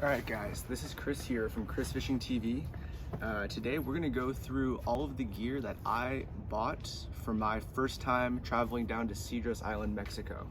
Alright guys, this is Chris here from Chris Fishing TV. Today we're going to go through all of the gear that I bought for my first time traveling down to Cedros Island, Mexico.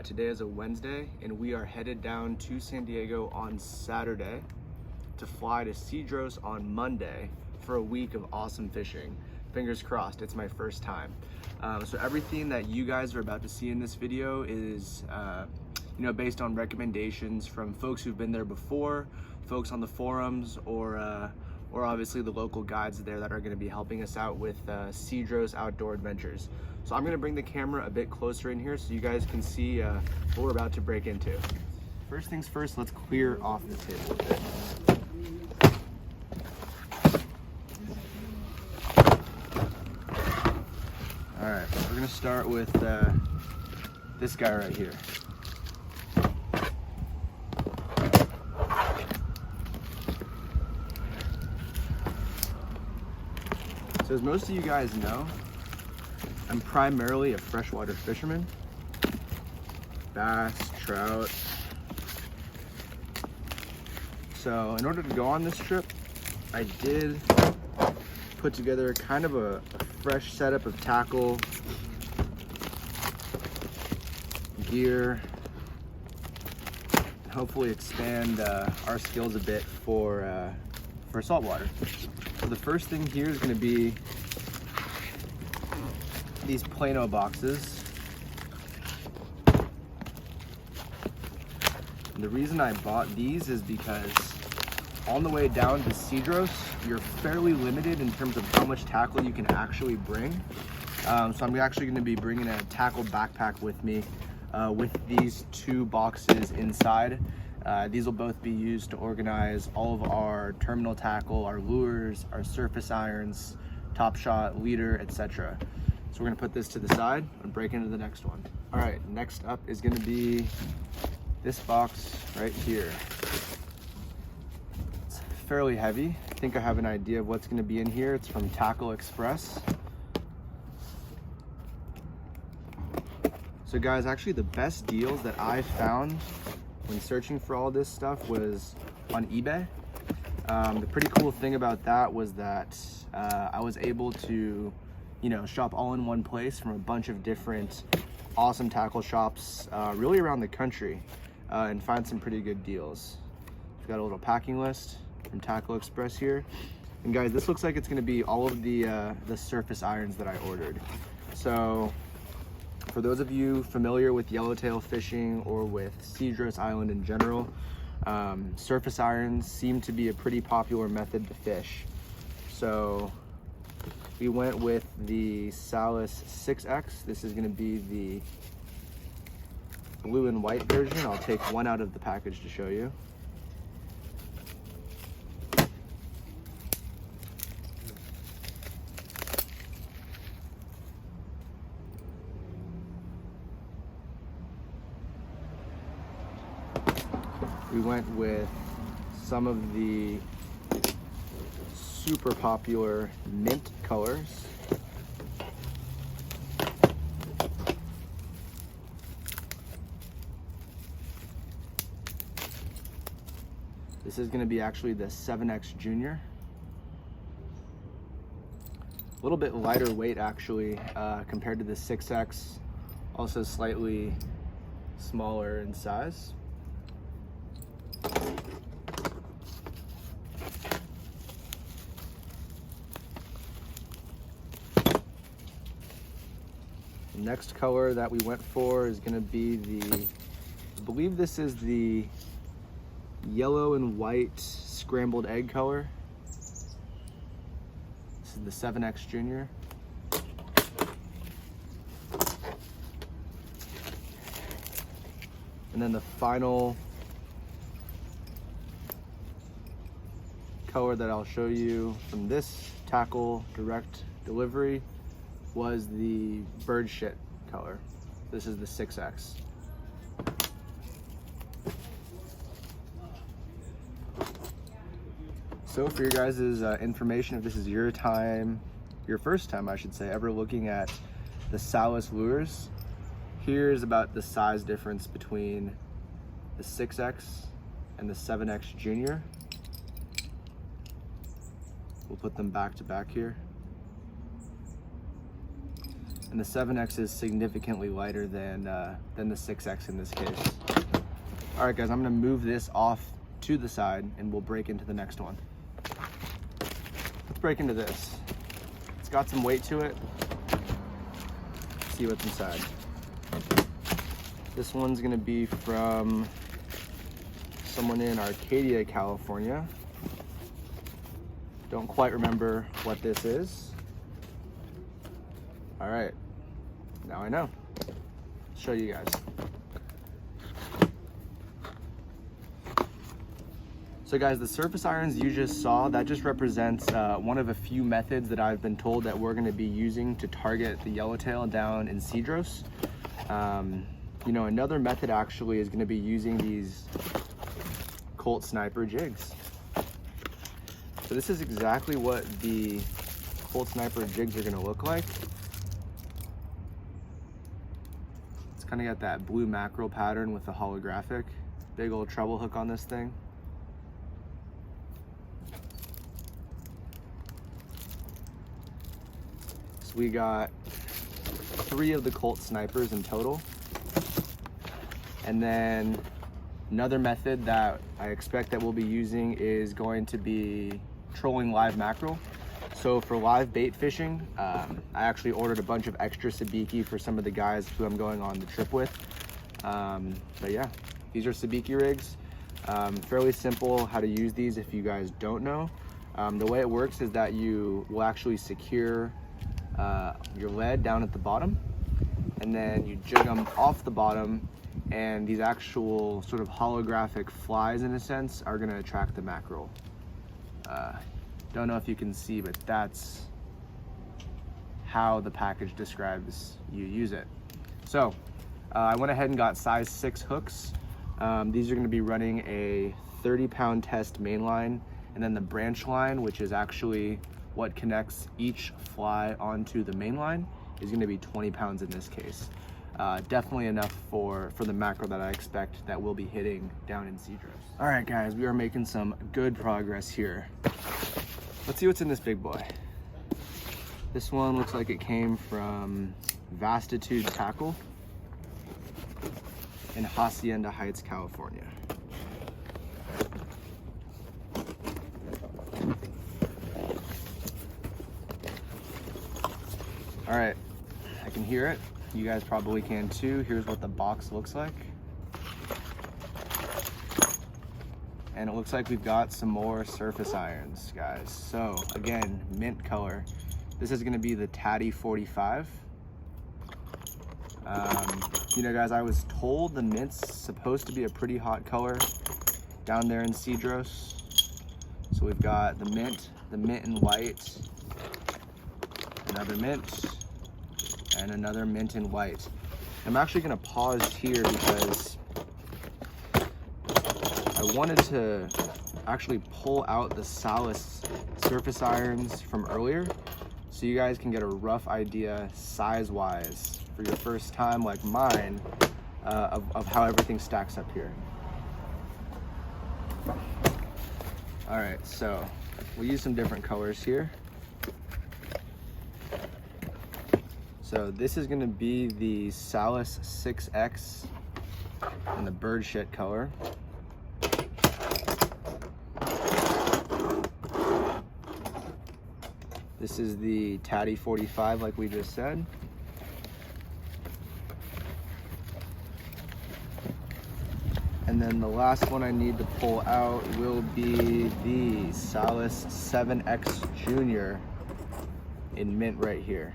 Today is a Wednesday and we are headed down to San Diego on Saturday to fly to Cedros on Monday for a week of awesome fishing. Fingers crossed, it's my first time. So everything that you guys are about to see in this video is based on recommendations from folks who've been there before, folks on the forums, or obviously the local guides there that are going to be helping us out with Cedros Outdoor Adventures. So I'm going to bring the camera a bit closer in here so you guys can see what we're about to break into. First things first, let's clear off the table a bit. All right, we're going to start with this guy right here. So as most of you guys know, I'm primarily a freshwater fisherman. Bass, trout. So in order to go on this trip, I did put together kind of a fresh setup of tackle, gear, and hopefully expand our skills a bit for saltwater. So the first thing here is going to be these Plano boxes. And the reason I bought these is because on the way down to Cedros, you're fairly limited in terms of how much tackle you can actually bring. So I'm actually going to be bringing a tackle backpack with me with these two boxes inside. These will both be used to organize all of our terminal tackle, our lures, our surface irons, top shot, leader, etc. So we're gonna put this to the side and break into the next one. All right, next up is gonna be this box right here. It's fairly heavy. I think I have an idea of what's gonna be in here. It's from Tackle Express. So guys, actually the best deals that I found when searching for all this stuff was on eBay. The pretty cool thing about that was that I was able to, shop all in one place from a bunch of different awesome tackle shops really around the country and find some pretty good deals. We've got a little packing list from Tackle Express here. And guys, this looks like it's gonna be all of the surface irons that I ordered. So for those of you familiar with yellowtail fishing or with Cedros Island in general, surface irons seem to be a pretty popular method to fish. So we went with the Salus 6X. This is going to be the blue and white version. I'll take one out of the package to show you. We went with some of the super popular mint colors. This is going to be actually the 7X Junior. A little bit lighter weight actually compared to the 6X, also slightly smaller in size. The next color that we went for is going to be I believe this is the yellow and white scrambled egg color. This is the 7X Junior. And then the final color that I'll show you from this tackle direct delivery was the bird shit color. This is the 6X. So for your guys' information, if this is your first time I should say, ever looking at the Salus lures, here's about the size difference between the 6X and the 7X Junior. We'll put them back to back here. And the 7X is significantly lighter than the 6X in this case. All right, guys, I'm gonna move this off to the side and we'll break into the next one. Let's break into this. It's got some weight to it. Let's see what's inside. This one's gonna be from someone in Arcadia, California. Don't quite remember what this is. All right, now I know. I'll show you guys. So guys, the surface irons you just saw, that just represents one of a few methods that I've been told that we're gonna be using to target the yellowtail down in Cedros. You know, another method actually is gonna be using these Colt Sniper jigs. So this is exactly what the Colt Sniper jigs are gonna look like. It's kind of got that blue mackerel pattern with the holographic. Big old treble hook on this thing. So we got 3 of the Colt Snipers in total. And then another method that I expect that we'll be using is going to be trolling live mackerel. So for live bait fishing, I actually ordered a bunch of extra sabiki for some of the guys who I'm going on the trip with. But yeah, these are sabiki rigs. Fairly simple how to use these if you guys don't know. The way it works is that you will actually secure your lead down at the bottom, and then you jig them off the bottom, and these actual sort of holographic flies, in a sense, are gonna attract the mackerel. Don't know if you can see, but that's how the package describes you use it. So I went ahead and got size 6 hooks. These are gonna be running a 30-pound test main line, and then the branch line, which is actually what connects each fly onto the main line, is gonna be 20 pounds in this case. Definitely enough for the mackerel that I expect that we'll be hitting down in Cedros. All right, guys, we are making some good progress here. Let's see what's in this big boy. This one looks like it came from Vastitude Tackle in Hacienda Heights, California. All right, I can hear it. You guys probably can too. Here's what the box looks like. And it looks like we've got some more surface irons, guys. So again, mint color. This is gonna be the Tatty 45. You know, guys, I was told the mint's supposed to be a pretty hot color down there in Cedros. So we've got the mint in white, another mint, and another mint in white. I'm actually gonna pause here because I wanted to actually pull out the Salis surface irons from earlier so you guys can get a rough idea size-wise for your first time like mine of how everything stacks up here. All right, so we'll use some different colors here. So this is gonna be the Salis 6X in the bird shit color. This is the Tatty 45, like we just said. And then the last one I need to pull out will be the Salis 7X Junior in mint right here.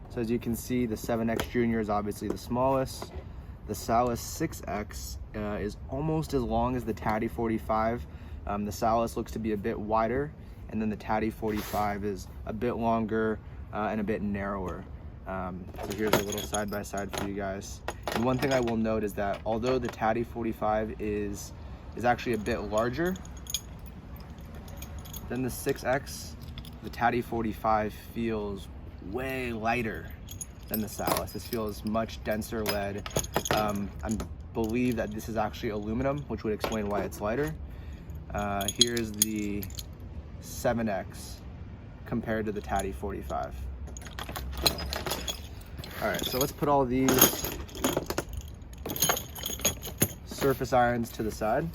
So as you can see, the 7X Junior is obviously the smallest. The Salis 6X is almost as long as the Tatty 45. The Salis looks to be a bit wider, and then the Tatty 45 is a bit longer and a bit narrower. So here's a little side-by-side for you guys. And one thing I will note is that although the Tatty 45 is actually a bit larger than the 6X, the Tatty 45 feels way lighter than the Salis. This feels much denser lead. I'm believe that this is actually aluminum, which would explain why it's lighter. Here's the 7X compared to the Tatty 45. All right, so let's put all these surface irons to the side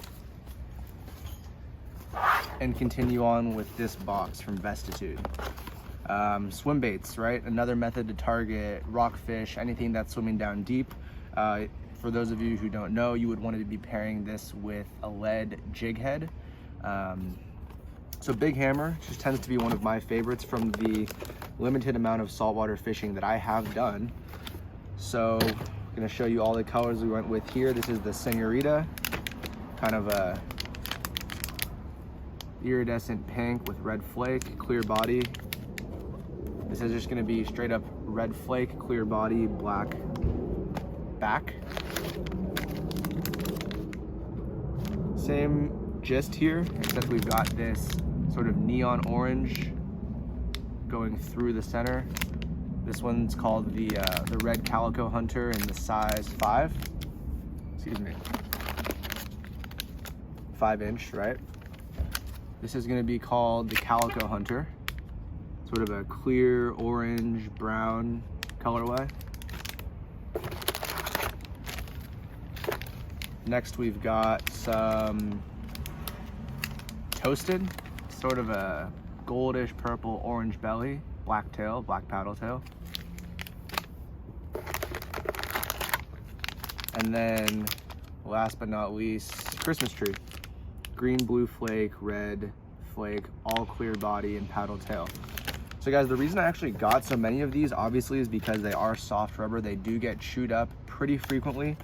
and continue on with this box from Vestitude. Swim baits, right? Another method to target rockfish, anything that's swimming down deep. For those of you who don't know, you would want to be pairing this with a lead jig head. So Big Hammer just tends to be one of my favorites from the limited amount of saltwater fishing that I have done. So I'm gonna show you all the colors we went with here. This is the Senorita, kind of a iridescent pink with red flake, clear body. This is just gonna be straight up red flake, clear body, black back. Same gist here, except we've got this sort of neon orange going through the center. This one's called the red Calico Hunter in the size 5. Excuse me. 5-inch, right? This is gonna be called the Calico Hunter. Sort of a clear orange, brown colorway. Next we've got some Toasted, sort of a goldish purple orange belly, black tail, black paddle tail. And then last but not least, Christmas tree. Green, blue flake, red flake, all clear body and paddle tail. So guys, the reason I actually got so many of these obviously is because they are soft rubber. They do get chewed up pretty frequently.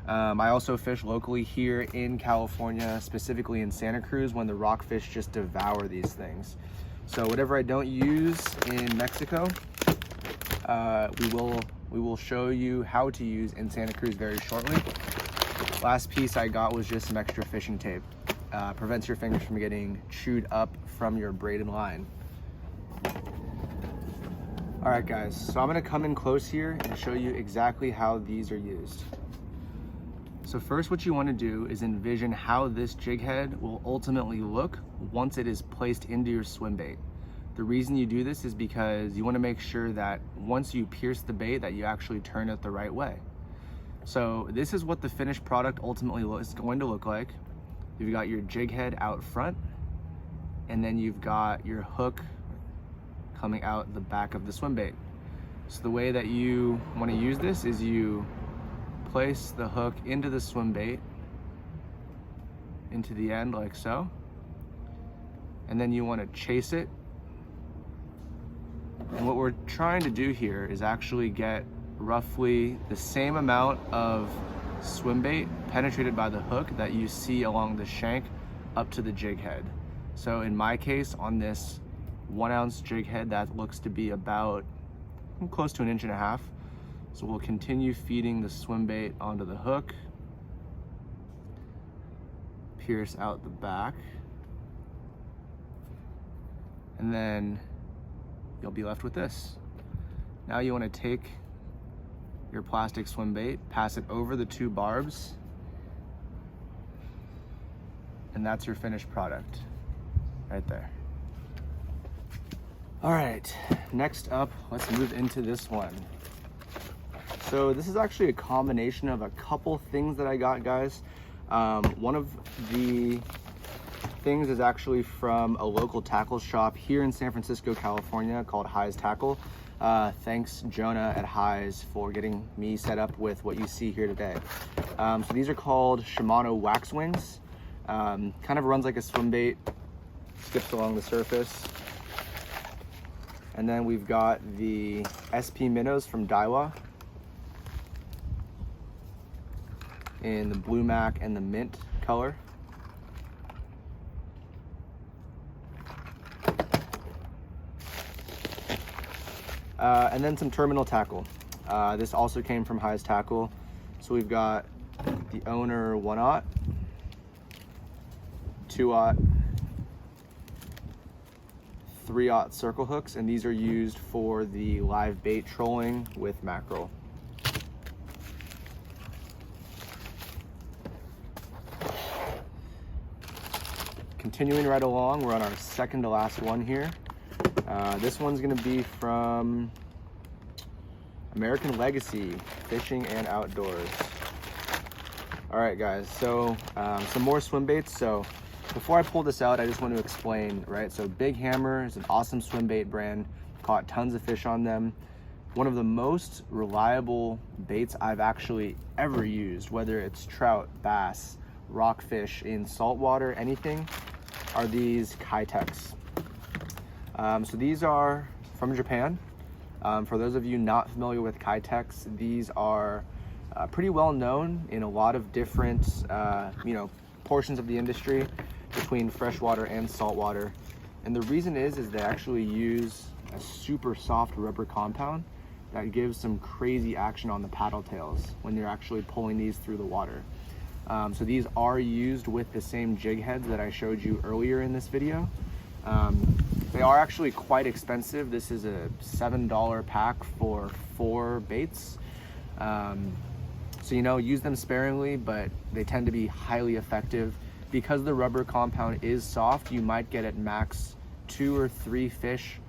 I also fish locally here in California, specifically in Santa Cruz, when the rockfish just devour these things. So whatever I don't use in Mexico, we will show you how to use in Santa Cruz very shortly. Last piece I got was just some extra fishing tape. Prevents your fingers from getting chewed up from your braided line. All right guys, so I'm gonna come in close here and show you exactly how these are used. So first, what you want to do is envision how this jig head will ultimately look once it is placed into your swim bait. The reason you do this is because you want to make sure that once you pierce the bait that you actually turn it the right way. So this is what the finished product ultimately is going to look like. You've got your jig head out front, and then you've got your hook coming out the back of the swim bait. So the way that you want to use this is you place the hook into the swim bait, into the end like so, and then you want to chase it. And what we're trying to do here is actually get roughly the same amount of swim bait penetrated by the hook that you see along the shank up to the jig head. So in my case, on this 1 ounce jig head, that looks to be about close to 1.5 inches. So we'll continue feeding the swim bait onto the hook, pierce out the back, and then you'll be left with this. Now you want to take your plastic swim bait, pass it over the 2 barbs, and that's your finished product right there. All right, next up, let's move into this one. So this is actually a combination of a couple things that I got, guys. One of the things is actually from a local tackle shop here in San Francisco, California, called High's Tackle. Thanks Jonah at High's for getting me set up with what you see here today. So these are called Shimano Wax Wings. Kind of runs like a swim bait, skips along the surface. And then we've got the SP Minnows from Daiwa in the blue mac and the mint color. And then some terminal tackle. This also came from High's Tackle. So we've got the Owner 1/0, 2/0, 3/0 circle hooks, and these are used for the live bait trolling with mackerel. continuing right along, we're on our second to last one here. This one's gonna be from American Legacy, Fishing and Outdoors. All right, guys, so some more swim baits. So before I pull this out, I just want to explain, right? So Big Hammer is an awesome swim bait brand, caught tons of fish on them. One of the most reliable baits I've actually ever used, whether it's trout, bass, rockfish, in saltwater, anything, are these Kitex. So these are from Japan. For those of you not familiar with Kitex, these are pretty well known in a lot of different portions of the industry between freshwater and saltwater. And the reason is they actually use a super soft rubber compound that gives some crazy action on the paddle tails when you're actually pulling these through the water. So these are used with the same jig heads that I showed you earlier in this video. They are actually quite expensive. This is a $7 pack for 4 baits. So use them sparingly, but they tend to be highly effective. Because the rubber compound is soft, you might get at max 2 or 3 fish,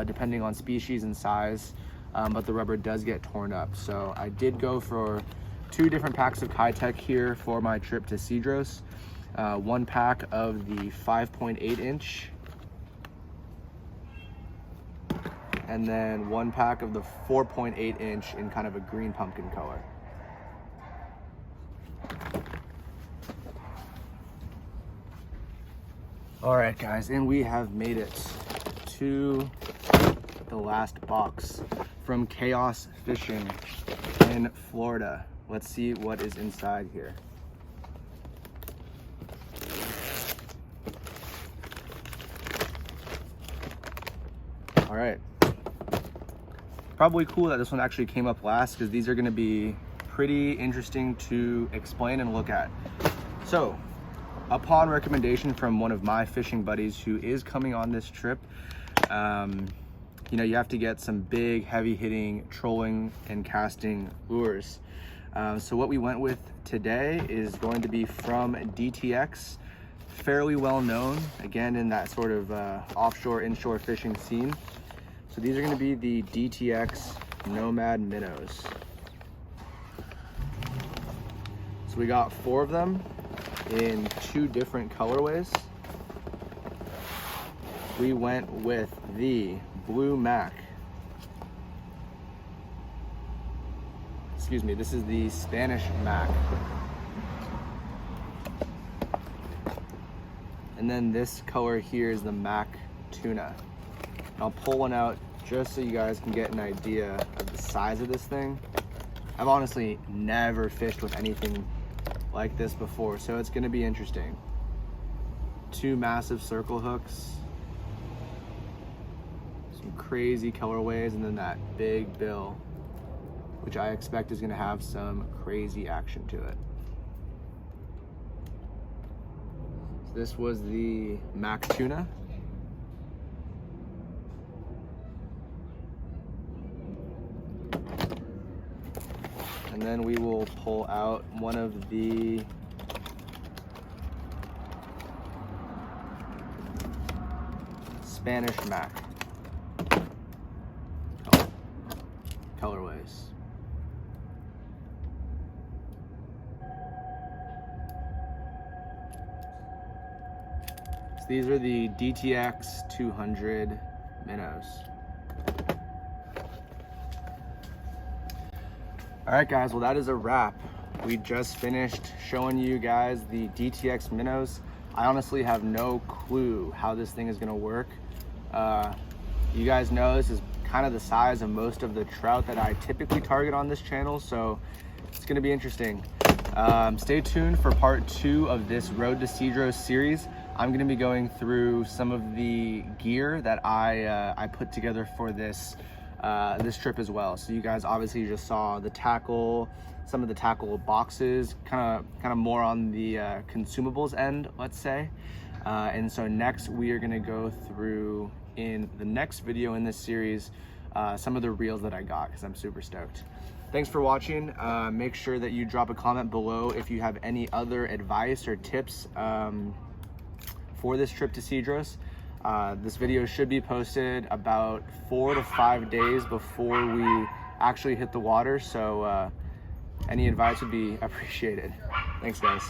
depending on species and size, but the rubber does get torn up. So I did go for 2 different packs of Kitex here for my trip to Cedros. 1 pack of the 5.8 inch, and then 1 pack of the 4.8 inch in kind of a green pumpkin color. All right, guys, and we have made it to the last box from Chaos Fishing in Florida. Let's see what is inside here. All right. Probably cool that this one actually came up last, because these are going to be pretty interesting to explain and look at. So, upon recommendation from one of my fishing buddies who is coming on this trip, you have to get some big, heavy-hitting trolling and casting lures. So what we went with today is going to be from DTX, fairly well known, again, in that sort of offshore, inshore fishing scene. So these are going to be the DTX Nomad minnows. So we got 4 of them in 2 different colorways. We went with the Blue Mac. Excuse me, this is the Spanish Mac. And then this color here is the Mac Tuna. I'll pull one out just so you guys can get an idea of the size of this thing. I've honestly never fished with anything like this before, so it's gonna be interesting. 2 massive circle hooks, some crazy colorways, and then that big bill, which I expect is gonna have some crazy action to it. So this was the Mac Tuna. And then we will pull out one of the Spanish Mac colorways. So these are the DTX 200 minnows. All right, guys, well, that is a wrap. We just finished showing you guys the DTX minnows. I honestly have no clue how this thing is gonna work. You guys know this is kind of the size of most of the trout that I typically target on this channel, so it's gonna be interesting. Stay tuned for part 2 of this Road to Cedros series. I'm gonna be going through some of the gear that I put together for this trip as well. So you guys obviously just saw the tackle, some of the tackle boxes, kind of more on the consumables end, let's say. And so next we are gonna go through, in the next video in this series, some of the reels that I got, because I'm super stoked. Thanks for watching. Make sure that you drop a comment below if you have any other advice or tips for this trip to Cedros. This video should be posted about 4 to 5 days before we actually hit the water, so any advice would be appreciated. Thanks, guys.